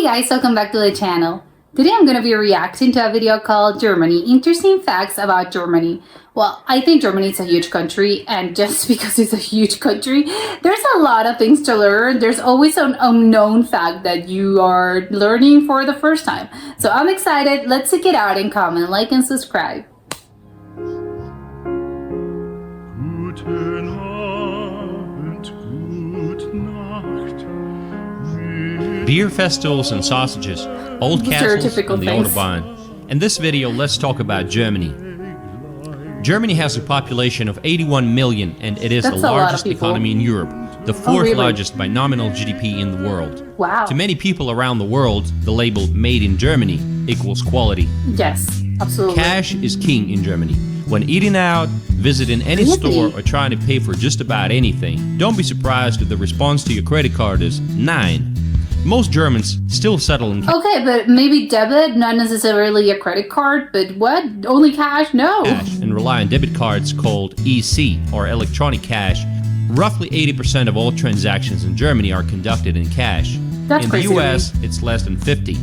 Hey guys, welcome back to the channel. Today I'm going to be reacting to a video called Germany, Interesting Facts About Germany. Well, I think Germany is a huge country, and just because it's a huge country, there's a lot of things to learn. There's always an unknown fact that you are learning for the first time. So I'm excited. Let's check it out and comment, like, and subscribe. Guten Abend, gute Nacht. Beer festivals and sausages, old castles and the things. Autobahn. In this video, let's talk about Germany. Germany has a population of 81 million and it is That's the a lot of largest people. economy in Europe, the fourth really? largest by nominal GDP in the world. Wow. To many people around the world, the label "Made in Germany" equals quality. Yes, absolutely. Cash is king in Germany. When eating out, visiting any Really? store, or trying to pay for just about anything, don't be surprised if the response to your credit card is 9. Most Germans still settle in Okay, but maybe debit, not necessarily a credit card, but what? Only cash? No. cash and rely on debit cards called EC, or electronic cash. Roughly 80% of all transactions in Germany are conducted in cash. That's in crazy the to me. US, it's less than 50.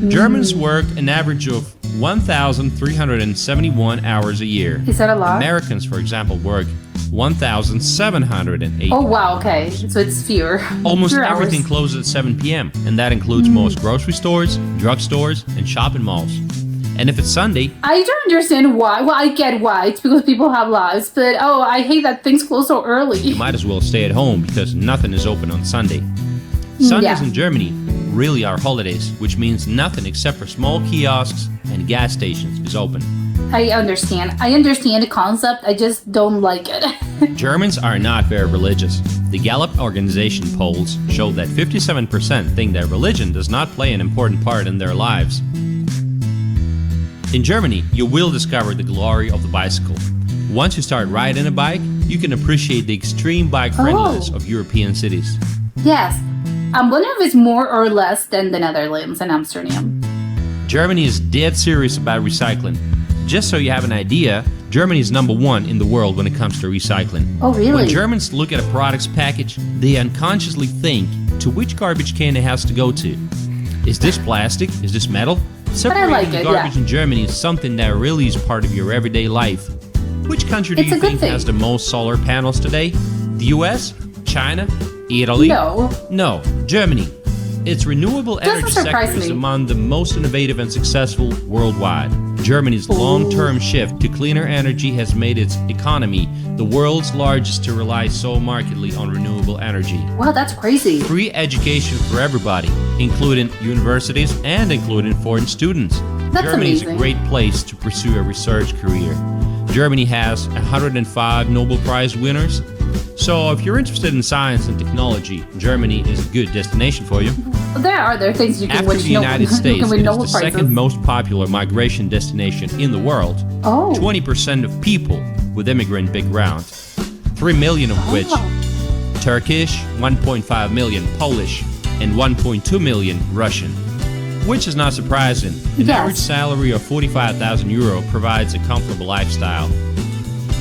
Germans work an average of 1,371 hours a year. Is that a lot? Americans, for example, work 1,708. Oh wow, okay. So it's fewer. Almost Fewer hours. everything closes at 7 p.m., and that includes most grocery stores, drugstores, and shopping malls. And if it's Sunday, I don't understand why. Well, I get why. It's because people have lives, but oh, I hate that things close so early. you might as well stay at home because nothing is open on Sunday. Sundays Yeah. in Germany really are holidays, which means nothing except for small kiosks and gas stations is open. I understand. I understand the concept. I just don't like it. Germans are not very religious. The Gallup organization polls show that 57% think that religion does not play an important part in their lives. In Germany, you will discover the glory of the bicycle. Once you start riding a bike, you can appreciate the extreme bike friendliness of European cities. Yes. I'm wondering if it's more or less than the Netherlands and Amsterdam. Germany is dead serious about recycling. Just so you have an idea, Germany is #1 in the world when it comes to recycling. Oh, really? When Germans look at a product's package, they unconsciously think to which garbage can it has to go to. Is this plastic? Is this metal? Separating like the it, garbage yeah. in Germany is something that really is part of your everyday life. Which country do It's you a good think thing. has the most solar panels today? The US? China? Italy? No. No, Germany. Its renewable Doesn't energy sector surprise is me. among the most innovative and successful worldwide. Germany's long-term shift to cleaner energy has made its economy the world's largest to rely so markedly on renewable energy. Wow, that's crazy. Free education for everybody, including universities and including foreign students. That's Germany is a amazing. great place to pursue a research career. Germany has 105 Nobel Prize winners. So if you're interested in science and technology, Germany is a good destination for you. There are other things you can After win. the United you States, can win it is Nobel the Prizes. second most popular migration destination in the world. Oh. 20% of people with immigrant background, 3 million of which Oh. Turkish, 1.5 million Polish, and 1.2 million Russian. Which is not surprising. An Yes. average salary of 45,000 euro provides a comfortable lifestyle.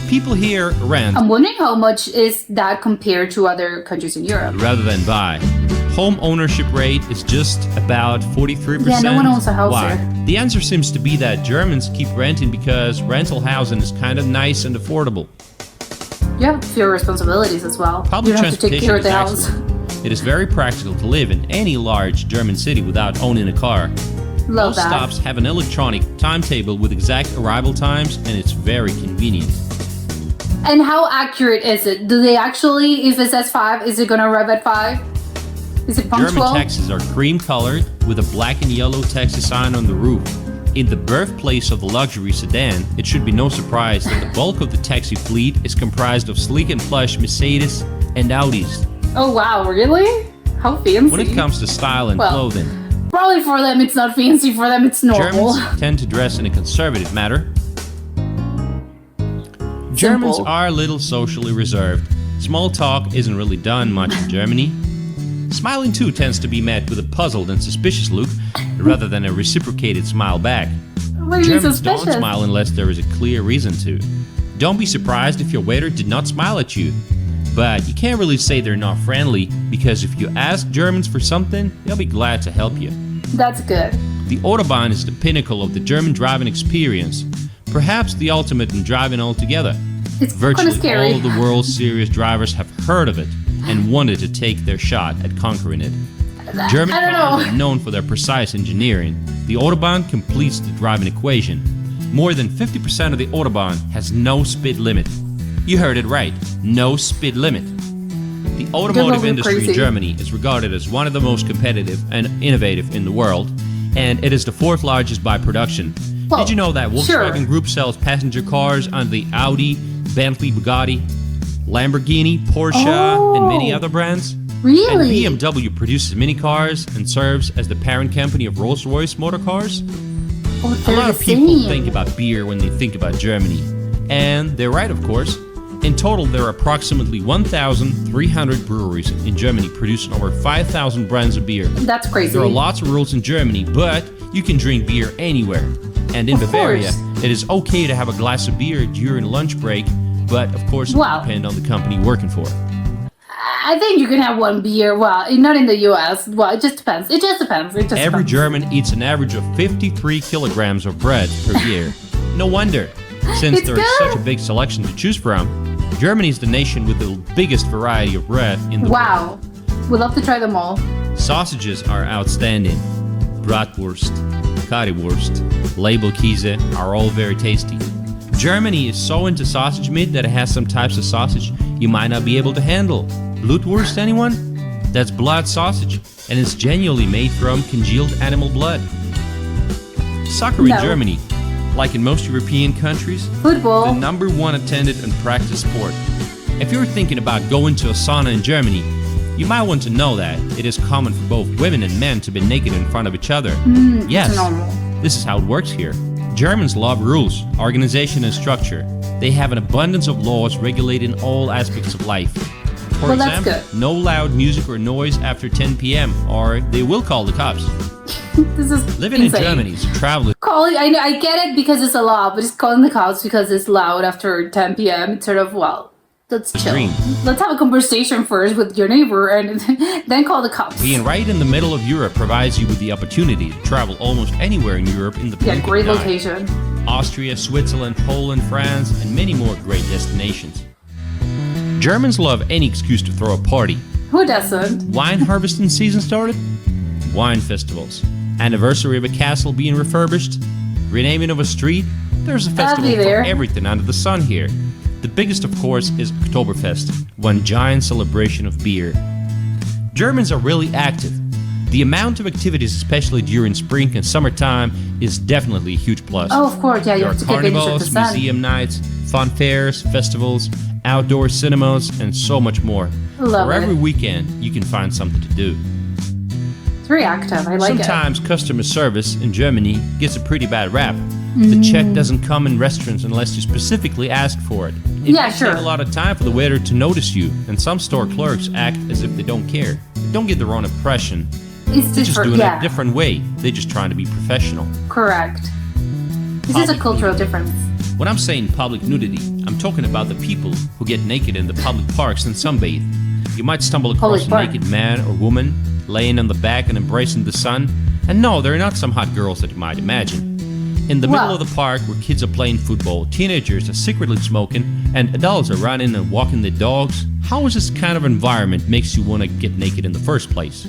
People here rent I'm wondering how much is that compared to other countries in Europe. rather than buy. Home ownership rate is just about 43%. Yeah, no one owns a house Why? here. The answer seems to be that Germans keep renting because rental housing is kind of nice and affordable. You have fewer responsibilities as well. Public you don't have to take transportation care of is the house. excellent. It is very practical to live in any large German city without owning a car. Love Most that. stops have an electronic timetable with exact arrival times, and it's very convenient. And how accurate is it? Do they actually, if it says 5, is it going to arrive at 5? Is it punctual? German taxis are cream-colored with a black and yellow taxi sign on the roof. In the birthplace of the luxury sedan, it should be no surprise that the bulk of the taxi fleet is comprised of sleek and plush Mercedes and Audis. Oh wow, really? How fancy. When it comes to style and Well, clothing, Probably for them it's not fancy, for them it's normal. Germans tend to dress in a conservative manner. Germans Simple. are a little socially reserved. Small talk isn't really done much in Germany. Smiling too tends to be met with a puzzled and suspicious look rather than a reciprocated smile back. What do you mean Germans don't suspicious? smile unless there is a clear reason to. Don't be surprised if your waiter did not smile at you. But you can't really say they're not friendly, because if you ask Germans for something, they'll be glad to help you. That's good. The Autobahn is the pinnacle of the German driving experience, perhaps the ultimate in driving altogether. It's kind Virtually of scary. all of the world's serious drivers have heard of it and wanted to take their shot at conquering it. German I don't cars know. are known for their precise engineering. The Autobahn completes the driving equation. More than 50% of the Autobahn has no speed limit. You heard it right, no speed limit. The automotive bit industry crazy. in Germany is regarded as one of the most competitive and innovative in the world, and it is the fourth largest by production. Well, Did you know that Volkswagen sure. Group sells passenger cars under the Audi, Bentley, Bugatti, Lamborghini, Porsche, and many other brands? Really? And BMW produces mini cars and serves as the parent company of Rolls-Royce Motor Cars. Oh, A they're lot the of people same. think about beer when they think about Germany. And they're right, of course. In total, there are approximately 1,300 breweries in Germany producing over 5,000 brands of beer. That's crazy. There are lots of rules in Germany, but you can drink beer anywhere. And in Of Bavaria, course. it is okay to have a glass of beer during lunch break, but of course it Wow. will depend on the company you're working for. I think you can have one beer. Well, not in the US. Well, it just depends. It just depends. It just Every depends. German eats an average of 53 kilograms of bread per year. No wonder, since It's there is good. such a big selection to choose from. Germany is the nation with the biggest variety of bread in the Wow. We'd love to try them all. world. Sausages are outstanding. Bratwurst, Currywurst, Leibelkäse are all very tasty. Germany is so into sausage meat that it has some types of sausage you might not be able to handle. Blutwurst, anyone? That's blood sausage, and it's genuinely made from congealed animal blood. Soccer in No. Germany, like in most European countries, the Football. number one attended and practiced sport. If you're thinking about going to a sauna in Germany, you might want to know that it is common for both women and men to be naked in front of each other. Yes, normal. this is how it works here. Germans love rules, organization, and structure. They have an abundance of laws regulating all aspects of life. For Well, that's example, good. no loud music or noise after 10 p.m., or they will call the cops. This is Living insane. in Germany is a traveler. Calling, I know, I get it because it's a law, but just calling the cops because it's loud after 10 p.m. It's sort of, well, let's chill. Dream. Let's have a conversation first with your neighbor and then call the cops. Being right in the middle of Europe provides you with the opportunity to travel almost anywhere in Europe in the Yeah, blink of great an eye. location. Austria, Switzerland, Poland, France, and many more great destinations. Germans love any excuse to throw a party. Who doesn't? Wine harvesting season started? Wine festivals. Anniversary of a castle being refurbished? Renaming of a street? There's a festival be for there. everything under the sun here. The biggest, of course, is Oktoberfest, one giant celebration of beer. Germans are really active. The amount of activities, especially during spring and summertime, is definitely a huge plus. Oh, of course, yeah, you There are have to get advantage of the carnivals, sun. museum nights, fun fairs, festivals, outdoor cinemas, and so much more. Love For it. every weekend, you can find something to do. It's very active. I like Sometimes customer service in Germany gets a pretty bad rap. The check doesn't come in restaurants unless you specifically ask for it. It Yeah, may sure. take a lot of time for the waiter to notice you, and some store clerks act as if they don't care. Don't get the wrong impression. it. It's They're just different. doing it Yeah, a different way. They're just trying to be professional. correct. This is a Public cultural nudity. difference. When I'm saying public nudity, I'm talking about the people who get naked in the public parks and sunbathe. You might stumble across a park. naked man or woman laying on the back and embracing the sun. And no, they're not some hot girls that you might imagine. In the middle Well- of the park where kids are playing football, teenagers are secretly smoking, and adults are running and walking their dogs, how is this kind of environment makes you want to get naked in the first place?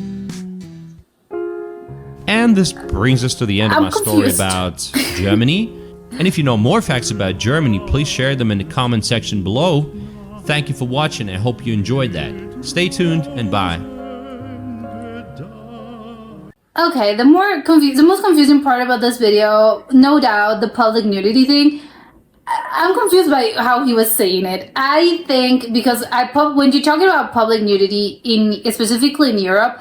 And this brings us to the end of I'm my story confused. about Germany. And if you know more facts about Germany, please share them in the comment section below. Thank you for watching. I hope you enjoyed that. Stay tuned and bye. Okay, the most confusing part about this video, no doubt, the public nudity thing. I'm confused by how he was saying it. I think because when you're talking about public nudity specifically in Europe,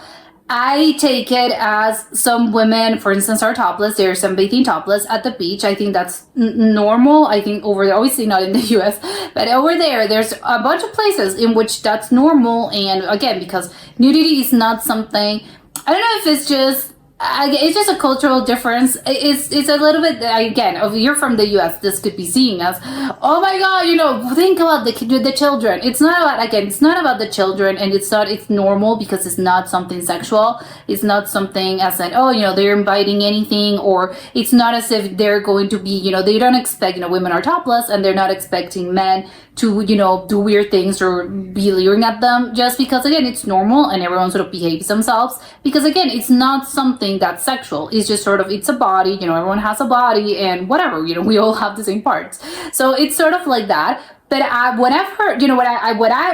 I take it as some women, for instance, are topless. They're sunbathing topless at the beach. I think that's normal. I think over there, obviously not in the US, but over there, there's a bunch of places in which that's normal. And again, because nudity is not something, I don't know if it's just it's just a cultural difference. It's a little bit, again, if you're from the US, this could be seen as, oh my god, think about the children. It's not about, again, it's not about the children, and it's normal because it's not something sexual. It's not something as in, they're inviting anything, or it's not as if they're going to be, they don't expect, women are topless and they're not expecting men to, do weird things or be leering at them, just because, again, it's normal and everyone sort of behaves themselves, because, again, it's not something that's sexual. It's just sort of, it's a body, everyone has a body, and whatever, we all have the same parts. So it's sort of like that. But what I've heard,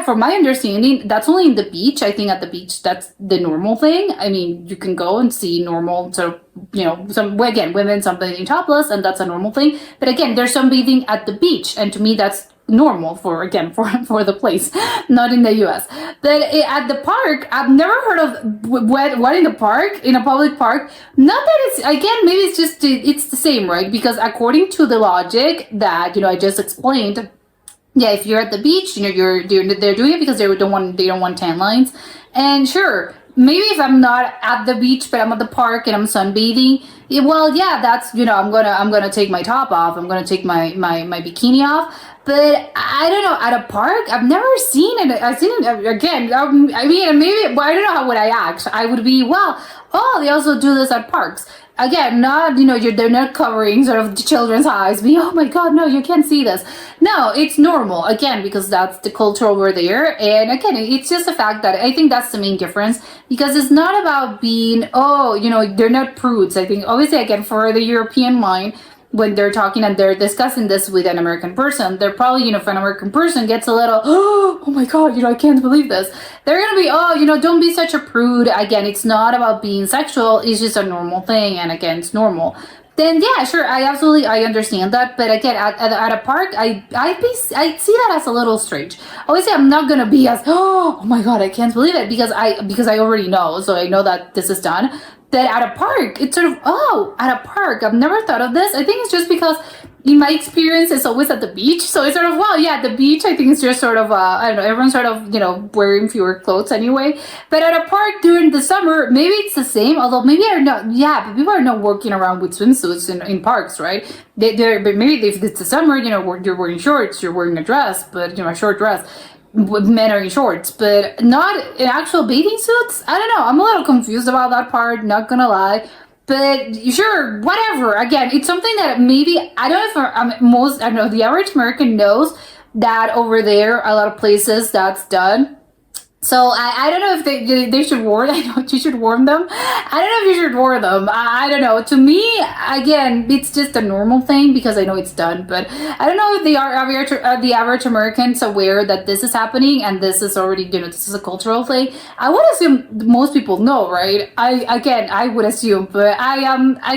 from my understanding, that's only in the beach. I think at the beach, that's the normal thing. I mean, you can go and see normal, sort of, women sunbathing topless, and that's a normal thing. But again, there's sunbathing at the beach, and to me, that's normal for the place, not in the US. But at the park, I've never heard of what in the park, in a public park. Not that it's, again, maybe it's just, it's the same, right? Because according to the logic that, I just explained, yeah, if you're at the beach, they're doing it because they don't want tan lines. And sure, maybe if I'm not at the beach, but I'm at the park and I'm sunbathing, well, yeah, that's, I'm gonna take my top off. I'm gonna take my bikini off. But I don't know, at a park, I've never seen it. I've seen it again. I mean, maybe, I don't know how would I act. I would be, they also do this at parks. Again, not, they're not covering sort of the children's eyes, being, oh my god, no, you can't see this. No, it's normal, again, because that's the culture over there. And again, it's just the fact that I think that's the main difference, because it's not about being, they're not prudes. I think, obviously, again, for the European mind, when they're talking and they're discussing this with an American person, they're probably, if an American person gets a little, oh my god, I can't believe this. They're gonna be, don't be such a prude. Again, it's not about being sexual. It's just a normal thing. And again, it's normal. Then yeah, sure, I understand that. But again, at a park, I see that as a little strange. Obviously, I'm not gonna be as, oh my god, I can't believe it, because I already know. So I know that this is done. That at a park, it's sort of, at a park, I've never thought of this. I think it's just because in my experience, it's always at the beach. So it's sort of, at the beach, I think it's just sort of, I don't know, everyone's sort of, wearing fewer clothes anyway. But at a park during the summer, maybe it's the same, although maybe but people are not walking around with swimsuits in parks, right? But maybe if it's the summer, you're wearing shorts, you're wearing a dress, but, a short dress. Men are in shorts, but not in actual bathing suits. I don't know. I'm a little confused about that part, not gonna lie. But sure, whatever. Again, it's something that maybe, I don't know if the average American knows that over there, a lot of places that's done. So I don't know if they should warn. I know you should warn them. I don't know if you should warn them. I don't know. To me, again, it's just a normal thing because I know it's done. But I don't know if the average Americans aware that this is happening and this is already, this is a cultural thing. I would assume most people know, right? I would assume, but I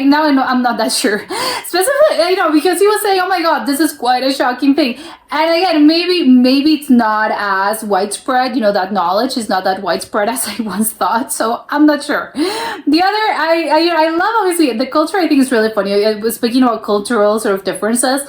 now I know I'm not that sure. Specifically, because he was saying, oh my god, this is quite a shocking thing. And again, maybe it's not as widespread, that knowledge is not that widespread as I once thought, so I'm not sure. The other, I love, obviously, the culture I think is really funny. I was speaking about cultural sort of differences,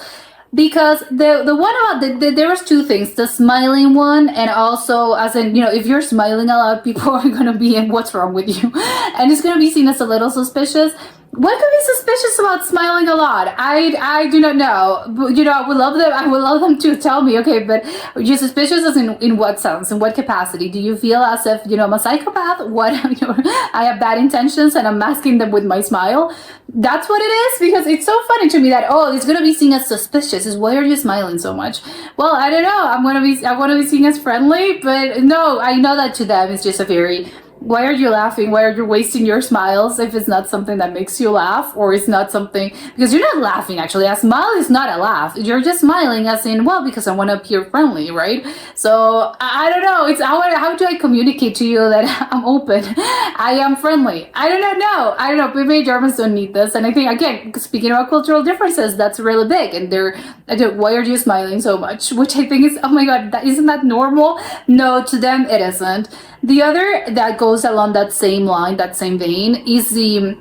because the one about, there was two things, the smiling one, and also, as in, if you're smiling a lot, people are going to be in, what's wrong with you? And it's going to be seen as a little suspicious. What could be suspicious about smiling a lot? I do not know. But, I would love them to tell me, okay, but you're suspicious as in what sense? In what capacity? Do you feel as if, I'm a psychopath? What, I have bad intentions and I'm masking them with my smile? That's what it is? Because it's so funny to me that, it's going to be seen as suspicious. Is why are you smiling so much? Well, I don't know. I want to be seen as friendly, but no, I know that to them it's just a very, why are you laughing? Why are you wasting your smiles if it's not something that makes you laugh, or it's not something, because you're not laughing actually. A smile is not a laugh. You're just smiling as in, because I want to appear friendly, right? So I don't know. It's how do I communicate to you that I'm open? I am friendly. I don't know. Maybe Germans don't need this. And I think, again, speaking about cultural differences, that's really big. And why are you smiling so much? Which I think is, oh my god, isn't that normal? No, to them it isn't. The other that goes along that same line, that same vein, is the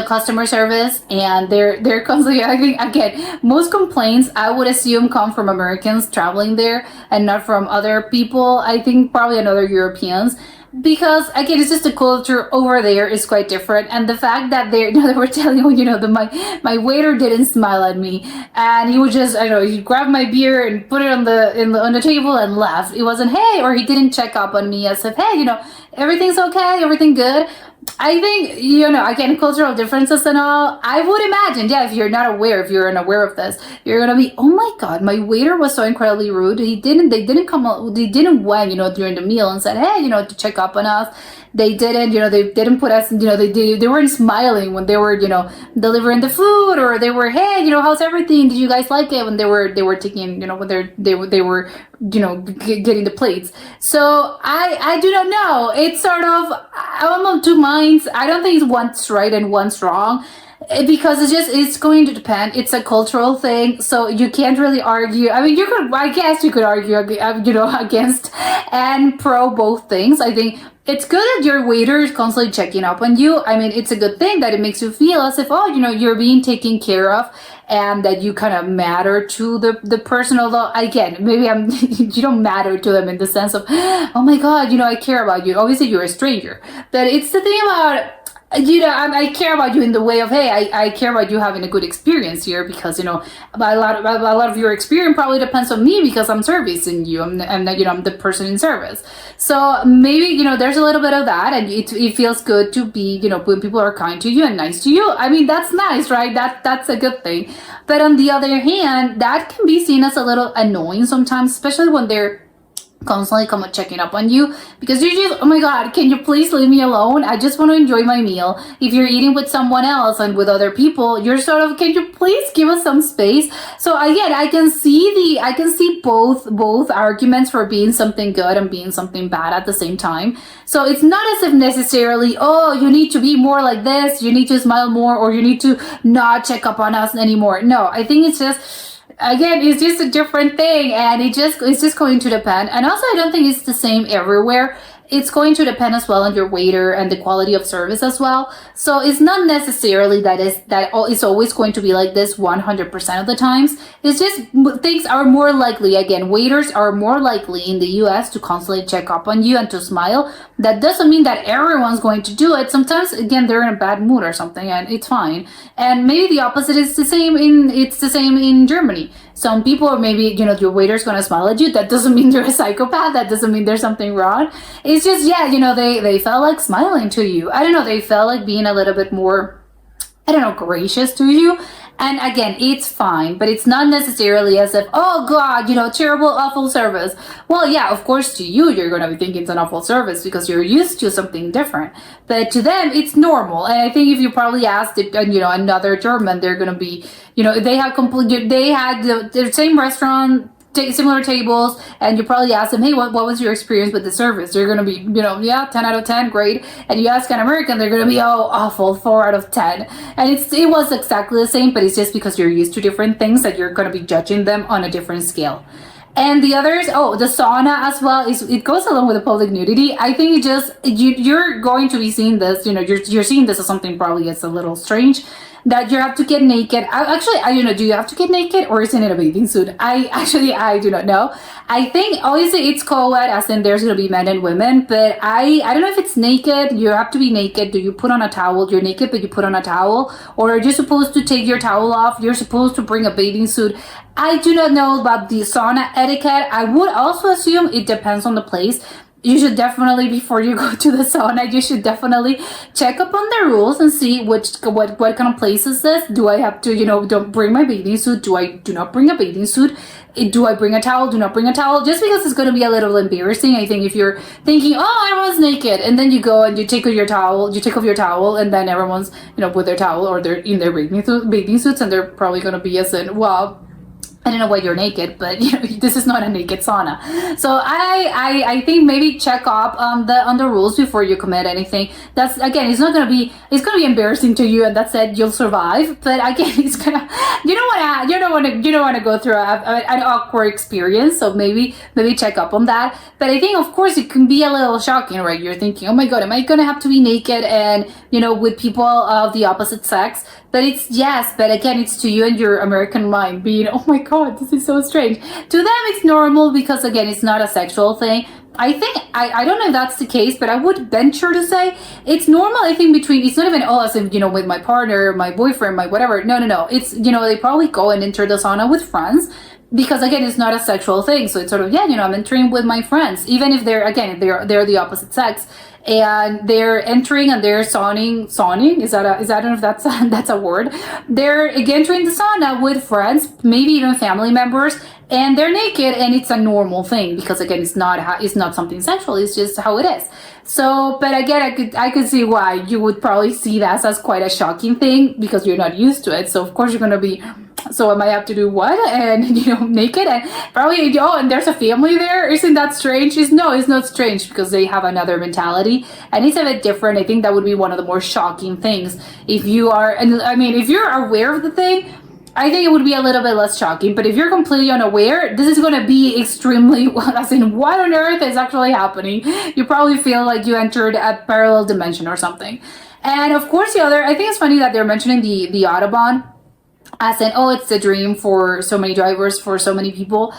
customer service, and they're constantly, I think, again, most complaints I would assume come from Americans traveling there and not from other people. I think probably another Europeans. because again, it's just the culture over there is quite different, and the fact that they were telling you, my waiter didn't smile at me, and he would just, I don't know, he grabbed my beer and put it on the table and left. It wasn't hey, or he didn't check up on me as if hey, everything's okay, everything good. I think, again, cultural differences and all, I would imagine, if you're not aware, if you're unaware of this, you're going to be, oh my God, my waiter was so incredibly rude. They didn't went, during the meal and said, hey, to check up on us. They didn't, they didn't put us, they weren't smiling when they were, delivering the food, or they were, hey, how's everything? Did you guys like it? When they were taking, when they were, getting the plates. So I do not know. It's sort of, I'm on two minds. I don't think one's right and one's wrong, because it's going to depend. It's a cultural thing, so you can't really argue. I mean, I guess you could argue, against and pro both things. I think it's good that your waiter is constantly checking up on you. I mean, it's a good thing that it makes you feel as if, you're being taken care of, and that you kind of matter to the person. Although, again, maybe you don't matter to them in the sense of, oh my God, I care about you. Obviously, you're a stranger. But it's the thing about, I care about you in the way of, hey, I care about you having a good experience here, because, a lot of your experience probably depends on me, because I'm servicing you. I'm the person in service. So maybe, there's a little bit of that, and it feels good to be, when people are kind to you and nice to you. I mean, that's nice, right? That's a good thing. But on the other hand, that can be seen as a little annoying sometimes, especially when they're constantly checking up on you, because you're just, oh my God, can you please leave me alone? I just want to enjoy my meal. If you're eating with someone else and with other people, you're sort of, can you please give us some space? So again, I can see both arguments for being something good and being something bad at the same time. So it's not as if necessarily, oh, you need to be more like this, you need to smile more, or you need to not check up on us anymore. No, I think it's just, again, it's just a different thing, and it's just going to depend. And also, I don't think it's the same everywhere. It's going to depend as well on your waiter and the quality of service as well. So it's not necessarily that it's always going to be like this 100% of the times. It's just things are more likely. Again, waiters are more likely in the US to constantly check up on you and to smile. That doesn't mean that everyone's going to do it. Sometimes, again, they're in a bad mood or something, and it's fine. And maybe the opposite is the same in Germany. Some people, maybe, your waiter's going to smile at you. That doesn't mean they're a psychopath. That doesn't mean there's something wrong. It's just, they felt like smiling to you. I don't know. They felt like being a little bit more, gracious to you. And again, it's fine, but it's not necessarily as if, oh God, terrible, awful service. Well, yeah, of course, to you, you're going to be thinking it's an awful service because you're used to something different. But to them, it's normal. And I think if you probably asked, another German, they're going to be, they had the same restaurant, similar tables, and you probably ask them, hey, what was your experience with the service? They're going to be, 10 out of 10, great. And you ask an American, they're going to be, oh, awful, 4 out of 10. And it was exactly the same, but it's just because you're used to different things that you're going to be judging them on a different scale. And the others, the sauna as well, it goes along with the public nudity. I think you're going to be seeing this, you're seeing this as something probably it's a little strange, that you have to get naked. Do you have to get naked, or isn't it a bathing suit? I do not know. I think obviously it's co-ed, as in there's going to be men and women, but I don't know if it's naked. You have to be naked. Do you put on a towel? You're naked, but you put on a towel, or are you supposed to take your towel off? You're supposed to bring a bathing suit. I do not know about the sauna etiquette. I would also assume it depends on the place. You should definitely, before you go to the sauna, you should definitely check up on the rules and see what kind of place is this. Do I have to, don't bring my bathing suit? Do not bring a bathing suit? Do I bring a towel? Do not bring a towel? Just because it's going to be a little embarrassing. I think if you're thinking, oh, everyone's naked, and then you go and you take off your towel, and then everyone's, with their towel, or they're in their bathing suits, and they're probably going to be as in, well, I don't know why you're naked, but this is not a naked sauna. So I think maybe check up on the rules before you commit anything. That's, again, it's gonna be embarrassing to you, and that's it, you'll survive. But again, it's gonna, you don't want to go through an awkward experience. So maybe check up on that. But I think, of course, it can be a little shocking, right? You're thinking, oh my God, am I gonna have to be naked and with people of the opposite sex? But again, it's to you and your American mind being, oh my God, this is so strange. To them, it's normal because, again, it's not a sexual thing. I think I don't know if that's the case, but I would venture to say it's normal. I think between it's not even as if with my partner, my boyfriend, my whatever. No. It's they probably go and enter the sauna with friends. Because again, it's not a sexual thing, so it's sort of I'm entering with my friends, even if they're the opposite sex, and they're entering and they're sauning. Is that I don't know if that's a word. They're entering the sauna with friends, maybe even family members, and they're naked, and it's a normal thing because again, it's not something sexual. It's just how it is. So, but again, I could see why you would probably see that as quite a shocking thing because you're not used to it. So of course you're gonna be. So I might have to do what? And naked and probably and there's a family there. Isn't that strange? It's not strange because they have another mentality and it's a bit different. I think that would be one of the more shocking things if you are. And I mean, if you're aware of the thing, I think it would be a little bit less shocking. But if you're completely unaware, this is going to be extremely. As in, what on earth is actually happening? You probably feel like you entered a parallel dimension or something. And of course, I think it's funny that they're mentioning the Autobahn. As in, it's a dream for so many drivers, for so many people.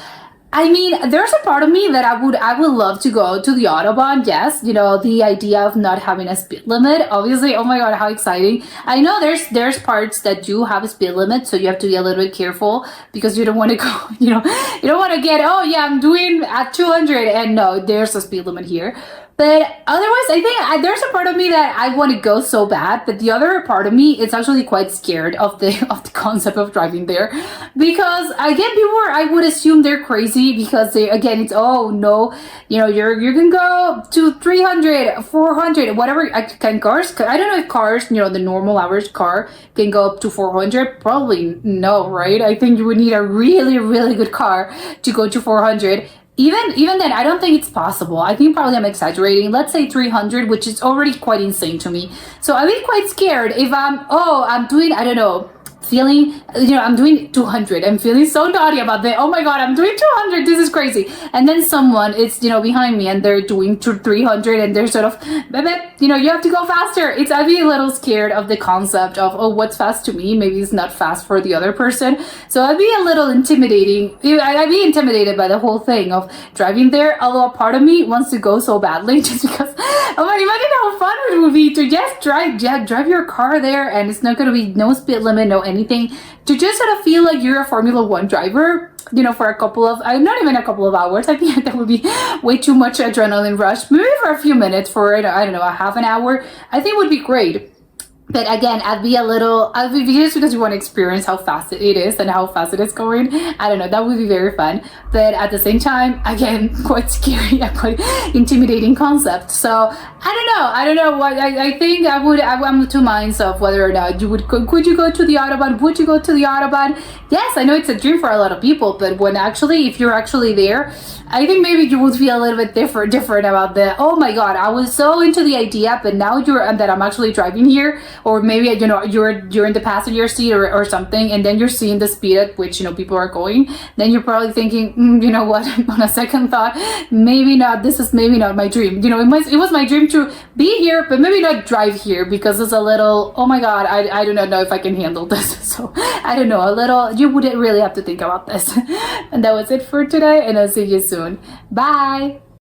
I mean, there's a part of me that I would love to go to the Autobahn. Yes, the idea of not having a speed limit. Obviously, oh my god, how exciting! I know there's parts that do have a speed limit, so you have to be a little bit careful because you don't want to go. You don't want to get. Oh yeah, I'm doing at 200, and no, there's a speed limit here. But otherwise, I think there's a part of me that I want to go so bad, but the other part of me is actually quite scared of the concept of driving there, because again, I would assume they're crazy because it's no, you can go to 300, 400, whatever. Can cars? I don't know if cars, the normal average car can go up to 400. Probably no, right? I think you would need a really, really good car to go to 400. Even then, I don't think it's possible. I think probably I'm exaggerating. Let's say 300, which is already quite insane to me. So I'd be quite scared if I'm doing, I don't know, feeling, I'm doing 200. I'm feeling so naughty about that. Oh my god, I'm doing 200. This is crazy. And then someone is, behind me and they're doing 300 and they're sort of, you have to go faster. I'd be a little scared of the concept of, what's fast to me? Maybe it's not fast for the other person. So I'd be a little intimidating. I'd be intimidated by the whole thing of driving there. Although a part of me wants to go so badly just because, imagine how fun it would be to just drive your car there and it's not going to be no speed limit, no anything, to just sort of feel like you're a Formula One driver, for a couple of, not even a couple of hours. I think that would be way too much adrenaline rush. Maybe for a few minutes, for, I don't know, a half an hour, I think would be great. But again, I'd be just because you want to experience how fast it is and how fast it is going. I don't know, that would be very fun. But at the same time, again, quite scary, a quite intimidating concept. So I don't know what, I think I'm of two minds of whether or not could you go to the Autobahn? Would you go to the Autobahn? Yes, I know it's a dream for a lot of people, but if you're actually there, I think maybe you would feel a little bit different about the, oh my god, I was so into the idea, but now that I'm actually driving here, or maybe you're in the passenger seat or something, and then you're seeing the speed at which people are going. Then you're probably thinking, you know what? On a second thought, maybe not. This is maybe not my dream. It was my dream to be here, but maybe not drive here because it's a little. Oh my god, I do not know if I can handle this. So I don't know. A little. You would really have to think about this. And that was it for today, and I'll see you soon. Bye.